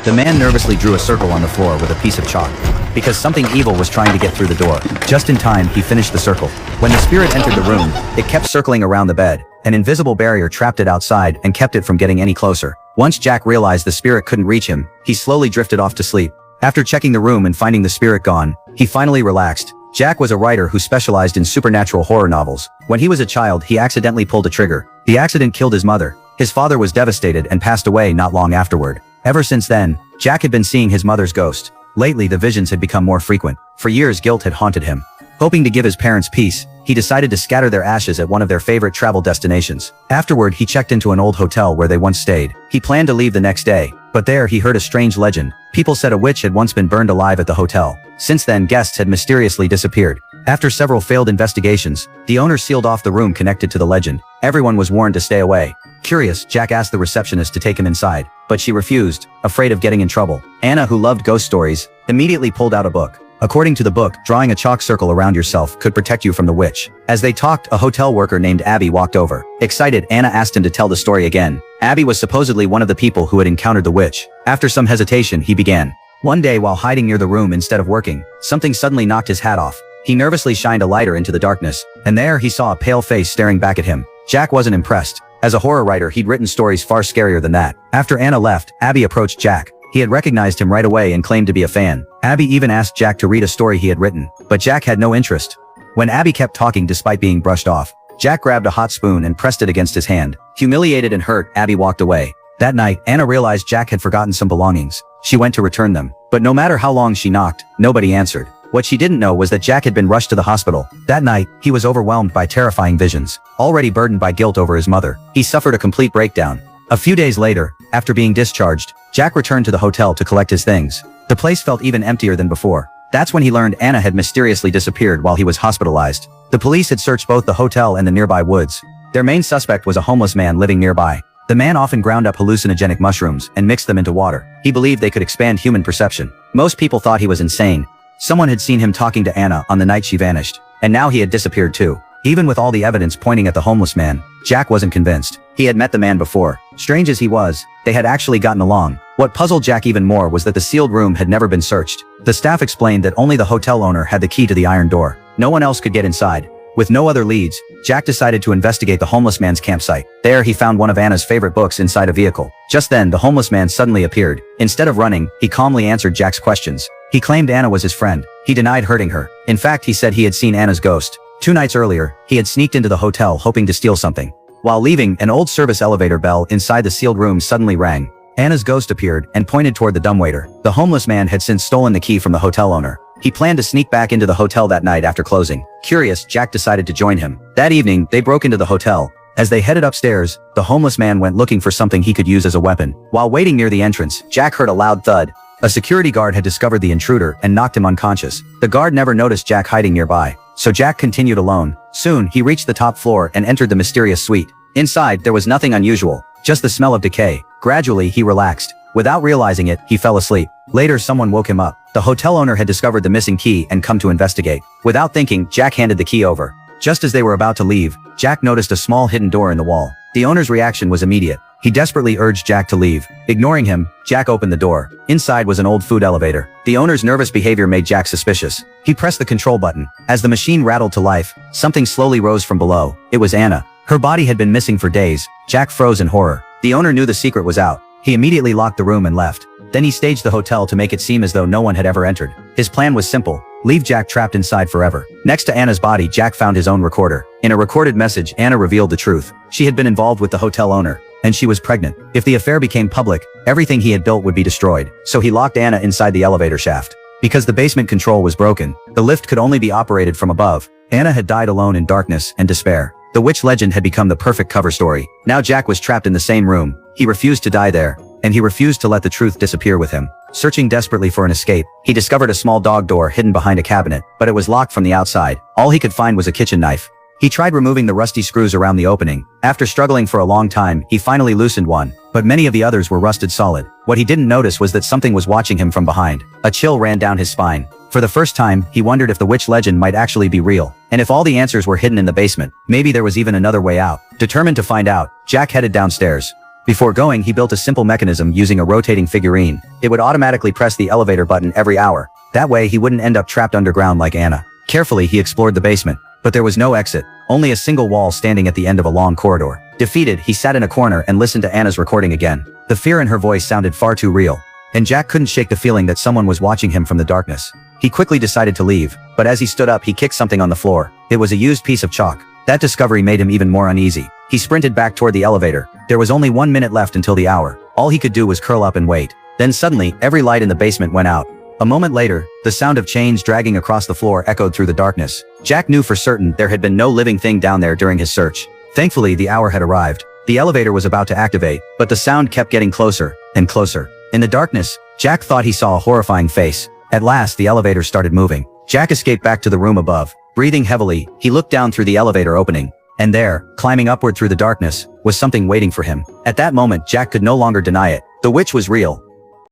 The man nervously drew a circle on the floor with a piece of chalk, because something evil was trying to get through the door. Just in time, he finished the circle. When the spirit entered the room, it kept circling around the bed. An invisible barrier trapped it outside and kept it from getting any closer. Once Jack realized the spirit couldn't reach him, he slowly drifted off to sleep. After checking the room and finding the spirit gone, he finally relaxed. Jack was a writer who specialized in supernatural horror novels. When he was a child, he accidentally pulled a trigger. The accident killed his mother. His father was devastated and passed away not long afterward. Ever since then, Jack had been seeing his mother's ghost. Lately, the visions had become more frequent. For years, guilt had haunted him. Hoping to give his parents peace, he decided to scatter their ashes at one of their favorite travel destinations. Afterward, he checked into an old hotel where they once stayed. He planned to leave the next day, but there he heard a strange legend. People said a witch had once been burned alive at the hotel. Since then, guests had mysteriously disappeared. After several failed investigations, the owner sealed off the room connected to the legend. Everyone was warned to stay away. Curious, Jack asked the receptionist to take him inside, but she refused, afraid of getting in trouble. Anna, who loved ghost stories, immediately pulled out a book. According to the book, drawing a chalk circle around yourself could protect you from the witch. As they talked, a hotel worker named Abby walked over. Excited, Anna asked him to tell the story again. Abby was supposedly one of the people who had encountered the witch. After some hesitation, he began. One day, while hiding near the room instead of working, something suddenly knocked his hat off. He nervously shined a lighter into the darkness, and there he saw a pale face staring back at him. Jack wasn't impressed. As a horror writer, he'd written stories far scarier than that. After Anna left, Abby approached Jack. He had recognized him right away and claimed to be a fan. Abby even asked Jack to read a story he had written, but Jack had no interest. When Abby kept talking despite being brushed off, Jack grabbed a hot spoon and pressed it against his hand. Humiliated and hurt, Abby walked away. That night, Anna realized Jack had forgotten some belongings. She went to return them, but no matter how long she knocked, nobody answered. What she didn't know was that Jack had been rushed to the hospital. That night, he was overwhelmed by terrifying visions. Already burdened by guilt over his mother, he suffered a complete breakdown. A few days later, after being discharged, Jack returned to the hotel to collect his things. The place felt even emptier than before. That's when he learned Anna had mysteriously disappeared while he was hospitalized. The police had searched both the hotel and the nearby woods. Their main suspect was a homeless man living nearby. The man often ground up hallucinogenic mushrooms and mixed them into water. He believed they could expand human perception. Most people thought he was insane. Someone had seen him talking to Anna on the night she vanished, and now he had disappeared too. Even with all the evidence pointing at the homeless man, Jack wasn't convinced. He had met the man before. Strange as he was, they had actually gotten along. What puzzled Jack even more was that the sealed room had never been searched. The staff explained that only the hotel owner had the key to the iron door. No one else could get inside. With no other leads, Jack decided to investigate the homeless man's campsite. There he found one of Anna's favorite books inside a vehicle. Just then, the homeless man suddenly appeared. Instead of running, he calmly answered Jack's questions. He claimed Anna was his friend. He denied hurting her. In fact, he said he had seen Anna's ghost. 2 nights earlier, he had sneaked into the hotel hoping to steal something. While leaving, an old service elevator bell inside the sealed room suddenly rang. Anna's ghost appeared and pointed toward the dumbwaiter. The homeless man had since stolen the key from the hotel owner. He planned to sneak back into the hotel that night after closing. Curious, Jack decided to join him. That evening, they broke into the hotel. As they headed upstairs, the homeless man went looking for something he could use as a weapon. While waiting near the entrance, Jack heard a loud thud. A security guard had discovered the intruder and knocked him unconscious. The guard never noticed Jack hiding nearby, so Jack continued alone. Soon, he reached the top floor and entered the mysterious suite. Inside, there was nothing unusual, just the smell of decay. Gradually, he relaxed. Without realizing it, he fell asleep. Later, someone woke him up. The hotel owner had discovered the missing key and come to investigate. Without thinking, Jack handed the key over. Just as they were about to leave, Jack noticed a small hidden door in the wall. The owner's reaction was immediate. He desperately urged Jack to leave. Ignoring him, Jack opened the door. Inside was an old food elevator. The owner's nervous behavior made Jack suspicious. He pressed the control button. As the machine rattled to life, something slowly rose from below. It was Anna. Her body had been missing for days. Jack froze in horror. The owner knew the secret was out. He immediately locked the room and left. Then he staged the hotel to make it seem as though no one had ever entered. His plan was simple: leave Jack trapped inside forever. Next to Anna's body, Jack found his own recorder. In a recorded message, Anna revealed the truth. She had been involved with the hotel owner, and she was pregnant. If the affair became public, everything he had built would be destroyed. So he locked Anna inside the elevator shaft. Because the basement control was broken, the lift could only be operated from above. Anna had died alone in darkness and despair. The witch legend had become the perfect cover story. Now Jack was trapped in the same room. He refused to die there, and he refused to let the truth disappear with him. Searching desperately for an escape, he discovered a small dog door hidden behind a cabinet, but it was locked from the outside. All he could find was a kitchen knife. He tried removing the rusty screws around the opening. After struggling for a long time, he finally loosened one, but many of the others were rusted solid. What he didn't notice was that something was watching him from behind. A chill ran down his spine. For the first time, he wondered if the witch legend might actually be real, and if all the answers were hidden in the basement. Maybe there was even another way out. Determined to find out, Jack headed downstairs. Before going, he built a simple mechanism using a rotating figurine. It would automatically press the elevator button every hour. That way he wouldn't end up trapped underground like Anna. Carefully, he explored the basement, but there was no exit, only a single wall standing at the end of a long corridor. Defeated, he sat in a corner and listened to Anna's recording again. The fear in her voice sounded far too real, and Jack couldn't shake the feeling that someone was watching him from the darkness. He quickly decided to leave, but as he stood up, he kicked something on the floor. It was a used piece of chalk. That discovery made him even more uneasy. He sprinted back toward the elevator. There was only 1 minute left until the hour. All he could do was curl up and wait. Then suddenly, every light in the basement went out. A moment later, the sound of chains dragging across the floor echoed through the darkness. Jack knew for certain there had been no living thing down there during his search. Thankfully, the hour had arrived. The elevator was about to activate, but the sound kept getting closer and closer. In the darkness, Jack thought he saw a horrifying face. At last, the elevator started moving. Jack escaped back to the room above. Breathing heavily, he looked down through the elevator opening. And there, climbing upward through the darkness, was something waiting for him. At that moment, Jack could no longer deny it. The witch was real.